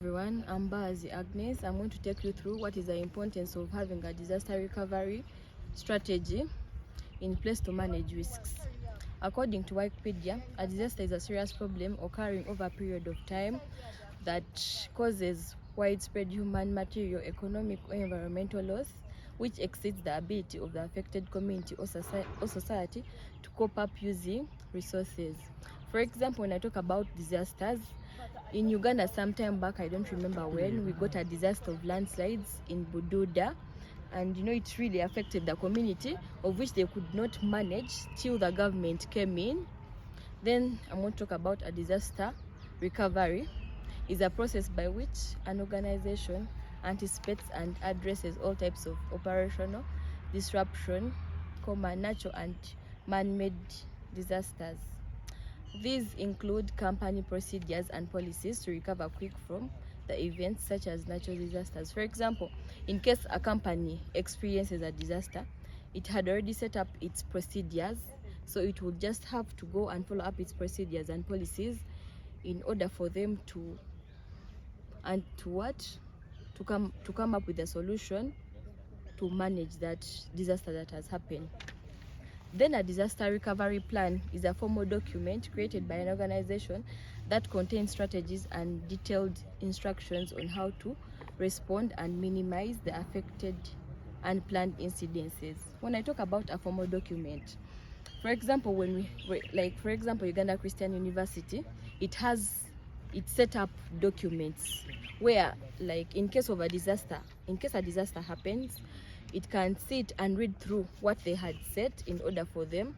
Everyone, I'm Bazi Agnes. I'm going to take you through what is the importance of having a disaster recovery strategy in place to manage risks. According to Wikipedia, a disaster is a serious problem occurring over a period of time that causes widespread human, material, economic, or environmental loss, which exceeds the ability of the affected community or society to cope up using resources. For example, when I talk about disasters, in Uganda some time back, I don't remember when, we got a disaster of landslides in Bududa, and it really affected the community, of which they could not manage till the government came in. Then I'm going to talk about a disaster recovery. Is a process by which an organization anticipates and addresses all types of operational disruption, natural and man-made disasters. These include company procedures and policies to recover quick from the events such as natural disasters. For example, in case a company experiences a disaster, it had already set up its procedures, so it would just have to go and follow up its procedures and policies in order for them to come up with a solution to manage that disaster that has happened. Then a disaster recovery plan is a formal document created by an organization that contains strategies and detailed instructions on how to respond and minimize the affected unplanned incidences. When I talk about a formal document, for example, for example, Uganda Christian University, it set up documents where, like, in case a disaster happens, it can sit and read through what they had set in order for them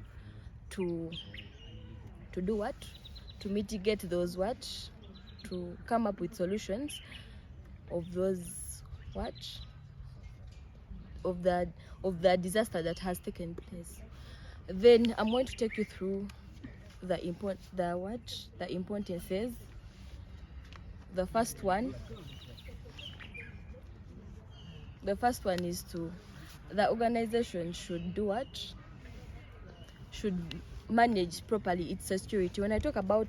to do what? To mitigate those to come up with solutions of those of the disaster that has taken place. Then I'm going to take you through the importances. The first one is the organization should do what? Should manage properly its security. When I talk about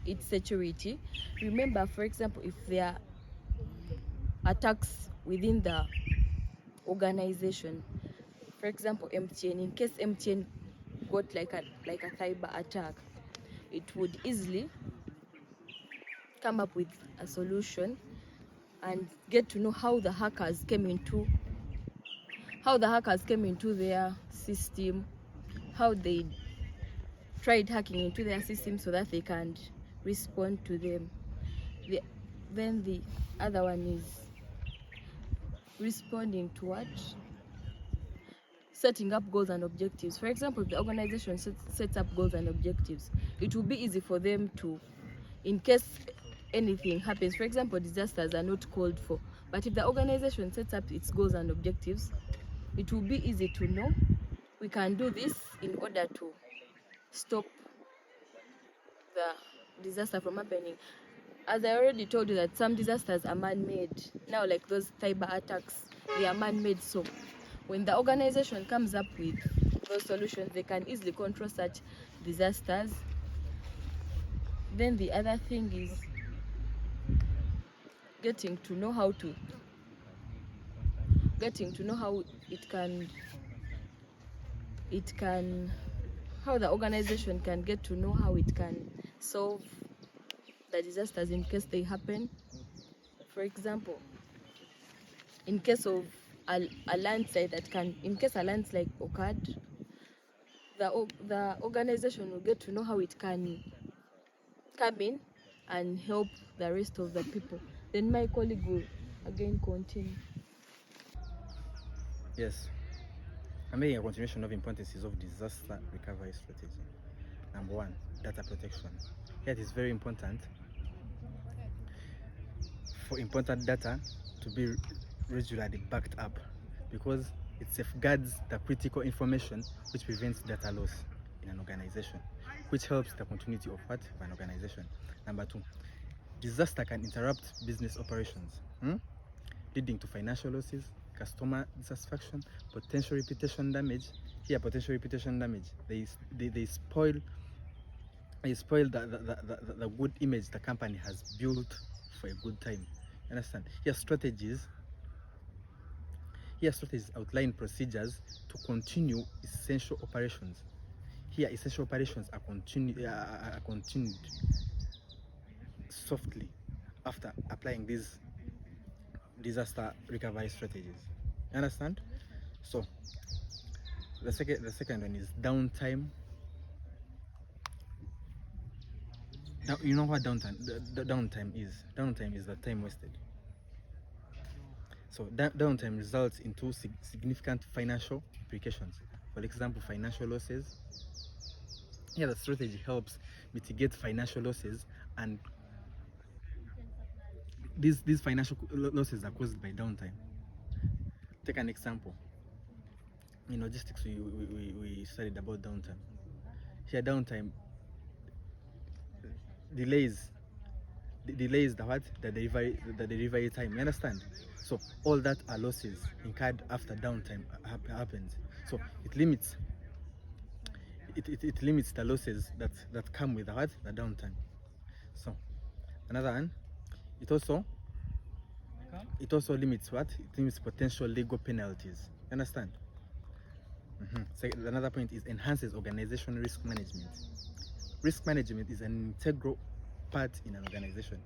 its security, remember, for example, if there are attacks within the organization, for example, MTN, in case MTN got like a cyber attack, it would easily come up with a solution and get to know how the hackers came into their system, how they tried hacking into their system so that they can respond to them. Then the other one is responding to what? Setting up goals and objectives. For example, if the organization sets up goals and objectives, it will be easy for them to, in case anything happens, for example, disasters are not called for, but if the organization sets up its goals and objectives, it will be easy to know we can do this in order to stop the disaster from happening. As I already told you that some disasters are man-made. Now, like those cyber attacks, they are man-made. So when the organization comes up with those solutions, they can easily control such disasters. Then the other thing is getting to know how how the organization can get to know how it can solve the disasters in case they happen. For example, in case of a landslide in case a landslide occurred, the organization will get to know how it can come in and help the rest of the people. Then my colleague will again continue. Yes, I'm making a continuation of importances of disaster recovery strategy. Number one, data protection. It is very important for important data to be regularly backed up because it safeguards the critical information which prevents data loss in an organization, which helps the continuity of an organization. Number two, disaster can interrupt business operations, leading to financial losses, customer dissatisfaction, potential reputation damage. Here, potential reputation damage, they spoil the good image the company has built for a good time. Understand? Here strategies outline procedures to continue essential operations. Here essential operations are continued softly after applying these disaster recovery strategies. Understand? So the second one is downtime. You know what downtime is? Downtime is the time wasted. So downtime results into significant financial implications. For example, financial losses. Here the strategy helps mitigate financial losses, and these financial losses are caused by downtime. Take an example. In logistics, we studied about downtime. Here downtime delays the delivery time. You understand? So all that are losses incurred after downtime happens. So it limits the losses that come with the downtime. So another one, it also limits potential legal penalties. You understand? So another point is enhances organizational risk management. Risk management is an integral part in an organization.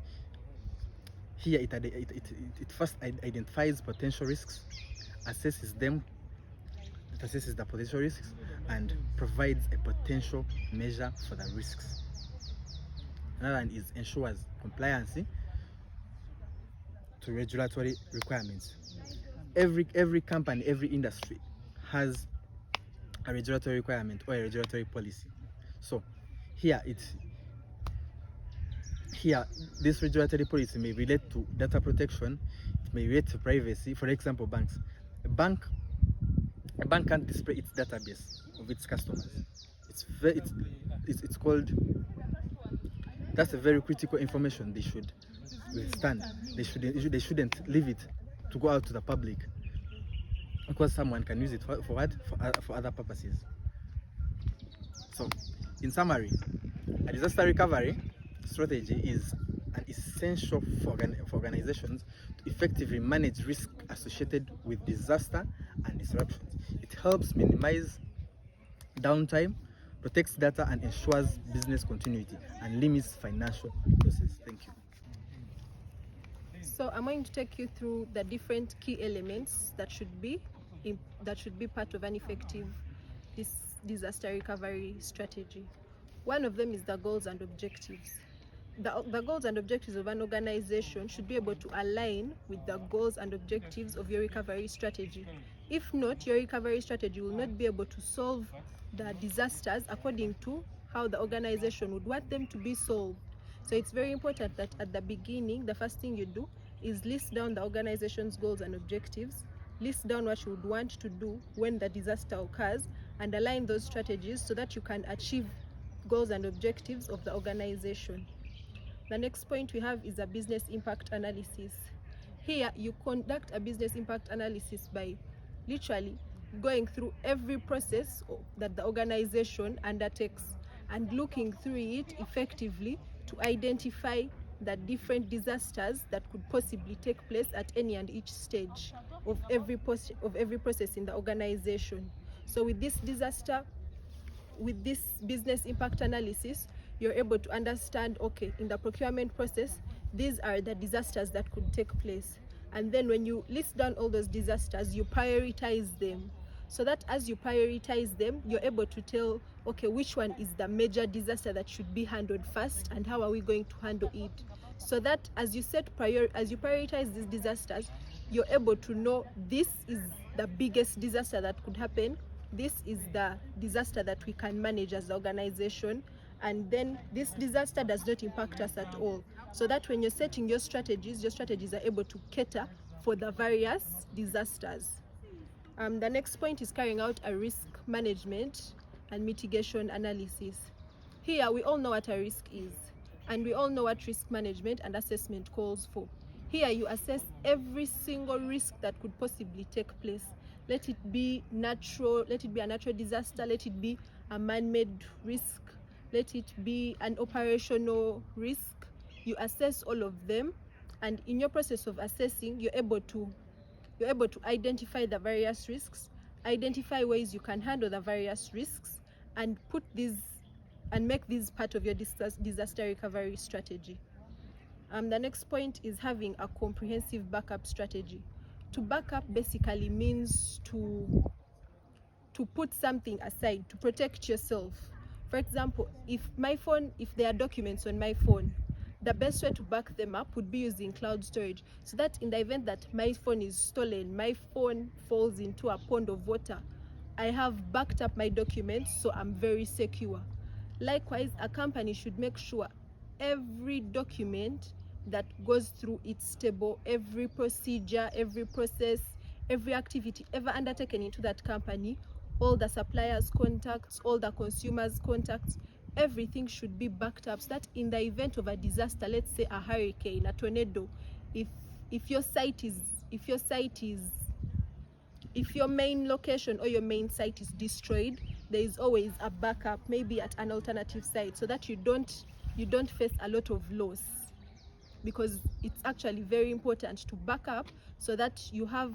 Here it first identifies potential risks, assesses the potential risks, and provides a potential measure for the risks. Another one is ensures compliance to regulatory requirements. Every company, every industry has a regulatory requirement or a regulatory policy. So here this regulatory policy may relate to data protection, it may relate to privacy. For example, banks. A bank can't display its database of its customers. It's called, that's a very critical information they should withstand. They shouldn't leave it to go out to the public, because someone can use it for what? For other purposes. So in summary, a disaster recovery strategy is an essential for organizations to effectively manage risk associated with disaster and disruptions. It helps minimize downtime, protects data, and ensures business continuity, and limits financial losses. Thank you. So I'm going to take you through the different key elements that should be part of an effective disaster recovery strategy. One of them is the goals and objectives. The goals and objectives of an organization should be able to align with the goals and objectives of your recovery strategy. If not, your recovery strategy will not be able to solve the disasters according to how the organization would want them to be solved. So it's very important that at the beginning, the first thing you do is list down the organization's goals and objectives, list down what you would want to do when the disaster occurs, and align those strategies so that you can achieve goals and objectives of the organization. The next point we have is a business impact analysis. Here you conduct a business impact analysis by literally going through every process that the organization undertakes and looking through it effectively to identify the different disasters that could possibly take place at any and each stage of every process in the organization. So with this business impact analysis, you're able to understand, okay, in the procurement process, these are the disasters that could take place. And then when you list down all those disasters, you prioritize them. So that as you prioritize them, you're able to tell, okay, which one is the major disaster that should be handled first, and how are we going to handle it? So that as you prioritize these disasters, you're able to know this is the biggest disaster that could happen. This is the disaster that we can manage as an organization, and then this disaster does not impact us at all. So that when you're setting your strategies are able to cater for the various disasters. The next point is carrying out a risk management and mitigation analysis. Here we all know what a risk is, and we all know what risk management and assessment calls for. Here you assess every single risk that could possibly take place. Let it be a natural disaster, let it be a man-made risk, let it be an operational risk. You assess all of them, And in your process of assessing, you're able to identify the various risks, identify ways you can handle the various risks, and make these part of your disaster recovery strategy. The next point is having a comprehensive backup strategy. To back up basically means to put something aside to protect yourself. For example, if there are documents on my phone, the best way to back them up would be using cloud storage, so that in the event that my phone is stolen, my phone falls into a pond of water, I have backed up my documents, so I'm very secure. Likewise, a company should make sure every document that goes through its table, every procedure, every process, every activity ever undertaken into that company, all the suppliers' contacts, all the consumers' contacts, everything should be backed up, so that in the event of a disaster, let's say a hurricane, a tornado, if your main location or your main site is destroyed, there is always a backup, maybe at an alternative site, so that you don't face a lot of loss, because it's actually very important to back up so that you have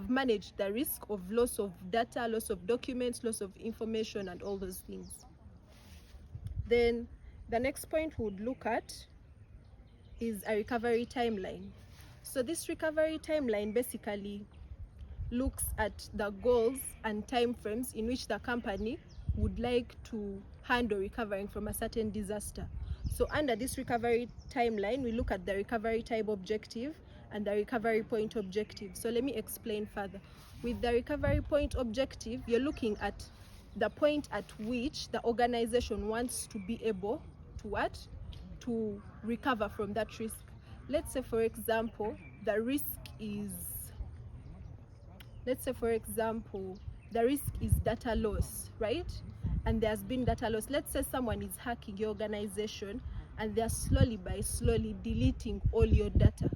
managed the risk of loss of data, loss of documents, loss of information, and all those things. Then the next point we would look at is a recovery timeline. So this recovery timeline basically looks at the goals and timeframes in which the company would like to handle recovering from a certain disaster. So under this recovery timeline, we look at the recovery time objective and the recovery point objective. So let me explain further. With the recovery point objective, you're looking at the point at which the organization wants to be able to recover from that risk. Let's say, for example, the risk is data loss, right? And there's been data loss. Let's say someone is hacking your organization and they're slowly deleting all your data.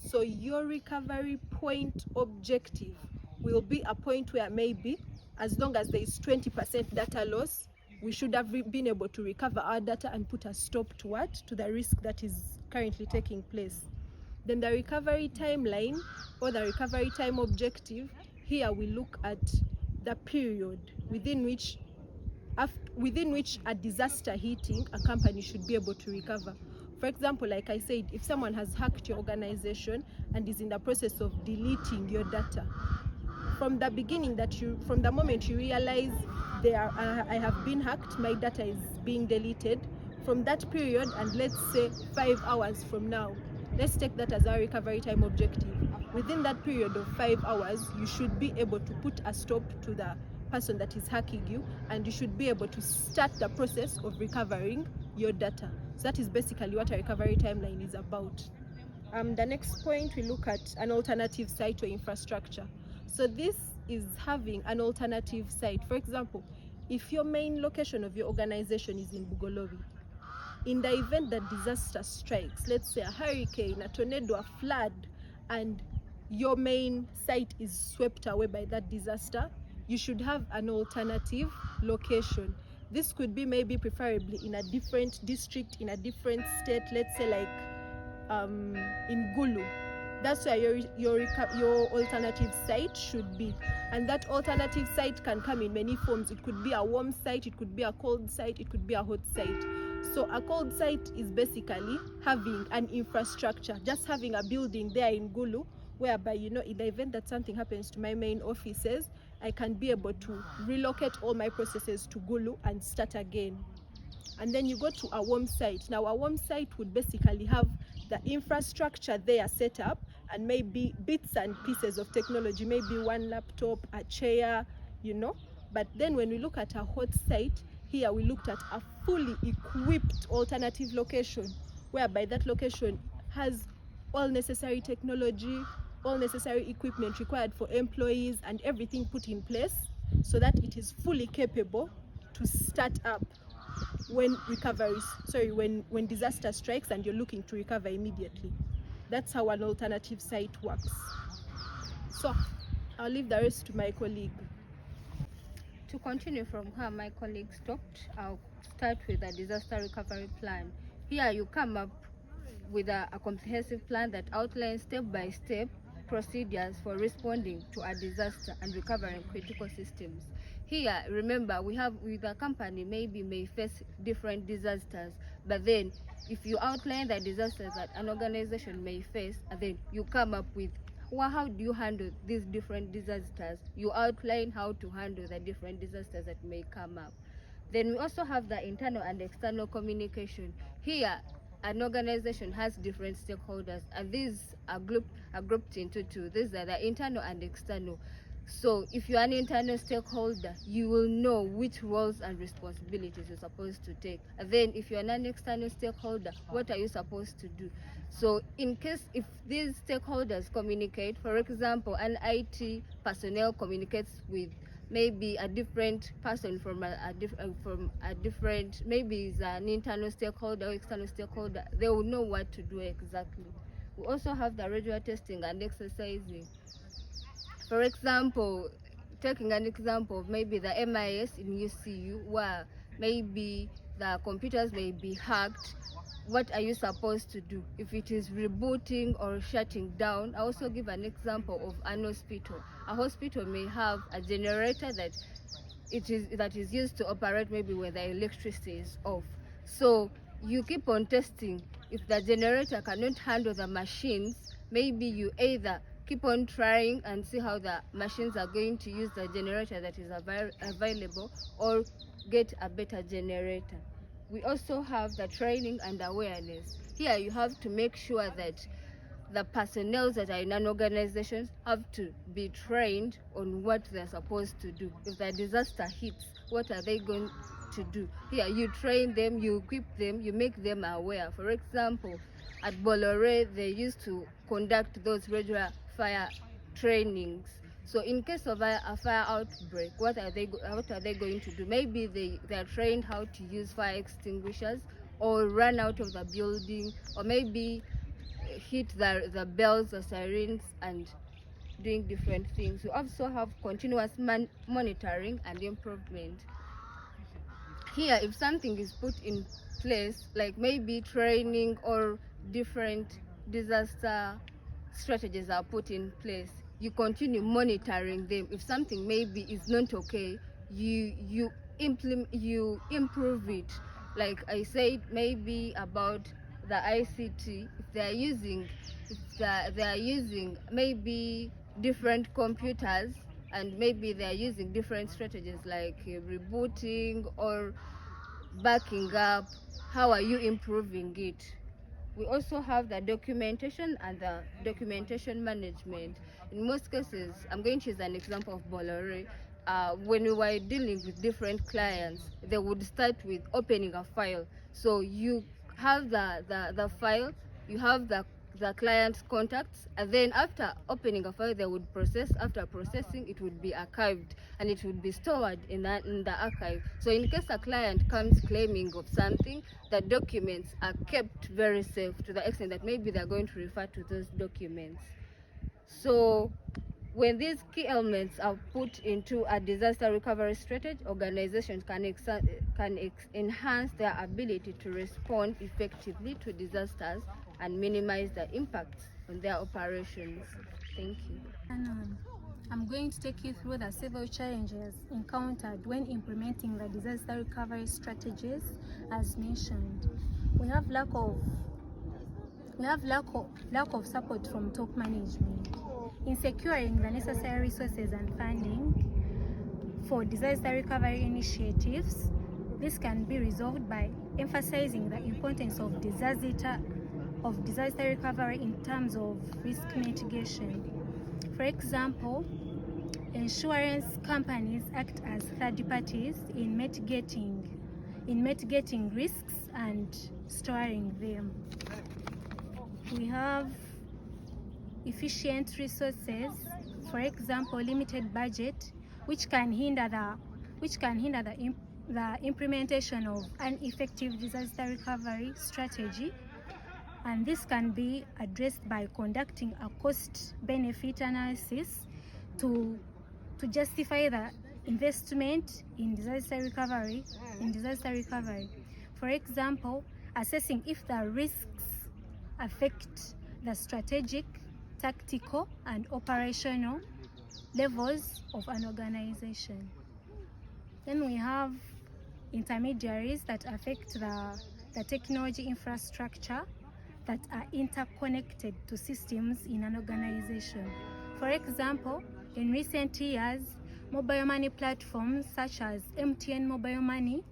So your recovery point objective will be a point where maybe as long as there is 20% data loss, we should have been able to recover our data and put a stop to the risk that is currently taking place. Then the recovery timeline or the recovery time objective, here we look at the period within which a disaster hitting, a company should be able to recover. For example, like I said, if someone has hacked your organization and is in the process of deleting your data, from the moment you realize I have been hacked, my data is being deleted, from that period, and let's say 5 hours from now, let's take that as our recovery time objective. Within that period of 5 hours, you should be able to put a stop to the person that is hacking you, and you should be able to start the process of recovering your data. So that is basically what a recovery timeline is about. The next point, we look at an alternative site or infrastructure. So this is having an alternative site. For example, if your main location of your organization is in Bugolobi, in the event that disaster strikes, let's say a hurricane, a tornado, a flood, and your main site is swept away by that disaster, you should have an alternative location. This could be maybe preferably in a different district, in a different state, let's say like in Gulu. That's where your alternative site should be. And that alternative site can come in many forms. It could be a warm site, it could be a cold site, it could be a hot site. So a cold site is basically having an infrastructure, just having a building there in Gulu, whereby, in the event that something happens to my main offices, I can be able to relocate all my processes to Gulu and start again. And then you go to a warm site. Now, a warm site would basically have the infrastructure there set up, and maybe bits and pieces of technology, maybe one laptop, a chair, But then when we look at a hot site, here we looked at a fully equipped alternative location, whereby that location has all necessary technology, all necessary equipment required for employees, and everything put in place so that it is fully capable to start up when disaster strikes and you're looking to recover immediately. That's how an alternative site works. So I'll leave the rest to my colleague. To continue from where my colleague stopped, I'll start with a disaster recovery plan. Here you come up with a comprehensive plan that outlines step-by-step procedures for responding to a disaster and recovering critical systems. Here, remember, we have with a company maybe may face different disasters, but then if you outline the disasters that an organization may face, and then you come up with how do you handle these different disasters? You outline how to handle the different disasters that may come up. Then we also have the internal and external communication. Here, an organization has different stakeholders, and these are grouped into two. These are the internal and external. So if you're an internal stakeholder, you will know which roles and responsibilities you're supposed to take. And then if you're an external stakeholder, what are you supposed to do? So in case if these stakeholders communicate, for example, an IT personnel communicates with maybe a different person from a different, maybe it's an internal stakeholder or external stakeholder, they will know what to do exactly. We also have the regular testing and exercising. For example, taking an example of maybe the MIS in UCU, where maybe the computers may be hacked, what are you supposed to do? If it is rebooting or shutting down, I also give an example of an hospital. A hospital may have a generator that is used to operate maybe when the electricity is off. So you keep on testing. If the generator cannot handle the machines, maybe you either keep on trying and see how the machines are going to use the generator that is available, or get a better generator. We also have the training and awareness. Here you have to make sure that the personnel that are in an organization have to be trained on what they're supposed to do. If the disaster hits, what are they going to do? Here you train them, you equip them, you make them aware. For example, at Bolloré, they used to conduct those regular fire trainings. So in case of a fire outbreak, what are they going to do? Maybe they are trained how to use fire extinguishers, or run out of the building, or maybe hit the bells or sirens and doing different things. We also have continuous monitoring and improvement. Here, if something is put in place, like maybe training or different disaster strategies are put in place, you continue monitoring them. If something maybe is not okay, you improve it. Like I said, maybe about the ICT, if they are using maybe different computers, and maybe they are using different strategies like rebooting or backing up, how are you improving it? We also have the documentation and the documentation management. In most cases, I'm going to use an example of Bolloré. When we were dealing with different clients, they would start with opening a file. So you have the file, you have the client's contacts, and then after opening a file, they would process. After processing, it would be archived and it would be stored in the archive. So in case a client comes claiming of something, the documents are kept very safe, to the extent that maybe they're going to refer to those documents. So when these key elements are put into a disaster recovery strategy, organizations can enhance their ability to respond effectively to disasters and minimize the impacts on their operations. Thank you. I'm going to take you through the several challenges encountered when implementing the disaster recovery strategies. As mentioned, we have lack of support from top management in securing the necessary resources and funding for disaster recovery initiatives. This can be resolved by emphasizing the importance of disaster recovery in terms of risk mitigation. For example, insurance companies act as third parties in mitigating risks and storing them. We have efficient resources, for example, limited budget, which can hinder the implementation of an effective disaster recovery strategy, and this can be addressed by conducting a cost-benefit analysis to justify the investment in disaster recovery. For example, assessing if the risks affect the strategic, tactical, and operational levels of an organization. Then we have intermediaries that affect the technology infrastructure that are interconnected to systems in an organization. For example, in recent years, mobile money platforms such as MTN Mobile Money,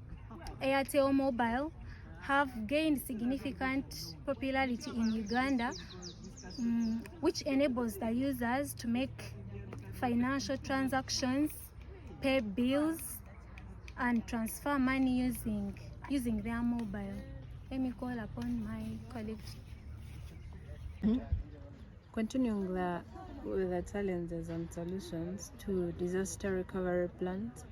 Airtel Mobile have gained significant popularity in Uganda, which enables the users to make financial transactions, pay bills, and transfer money using their mobile. Let me call upon my colleague. Continuing with the challenges and solutions to disaster recovery plans,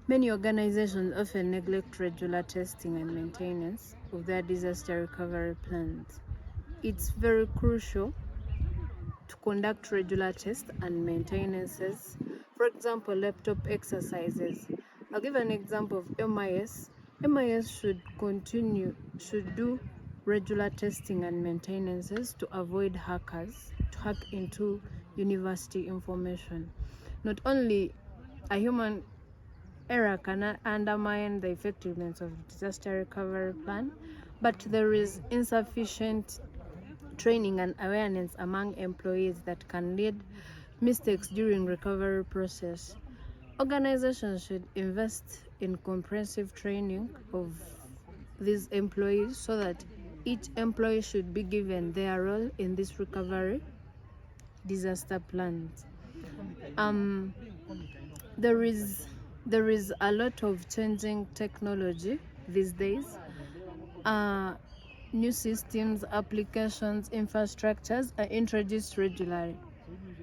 many organizations often neglect regular testing and maintenance of their disaster recovery plans. It's very crucial to conduct regular tests and maintenances. For example, laptop exercises. I'll give an example of MIS. MIS should do regular testing and maintenances to avoid hackers to hack into university information. Not only a human error can undermine the effectiveness of the disaster recovery plan, but there is insufficient training and awareness among employees that can lead mistakes during recovery process. Organizations should invest in comprehensive training of these employees so that each employee should be given their role in this recovery disaster plans. There is a lot of changing technology these days. New systems, applications, infrastructures are introduced regularly,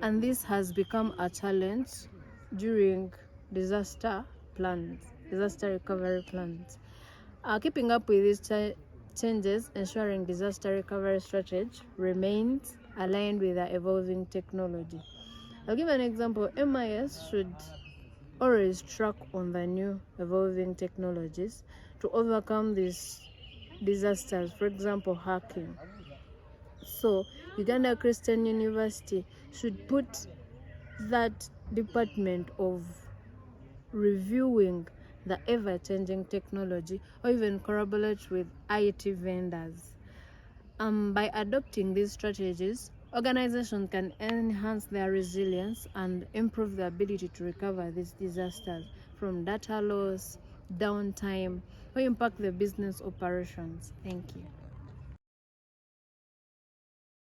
and this has become a challenge during disaster recovery plans. Keeping up with these changes, ensuring disaster recovery strategy remains aligned with the evolving technology. I'll give an example. MIS should always track on the new evolving technologies to overcome these disasters, for example, hacking. So, Uganda Christian University should put that department of reviewing the ever-changing technology or even collaborate with IT vendors. By adopting these strategies, organizations can enhance their resilience and improve the ability to recover these disasters from data loss, downtime, or impact the business operations. Thank you.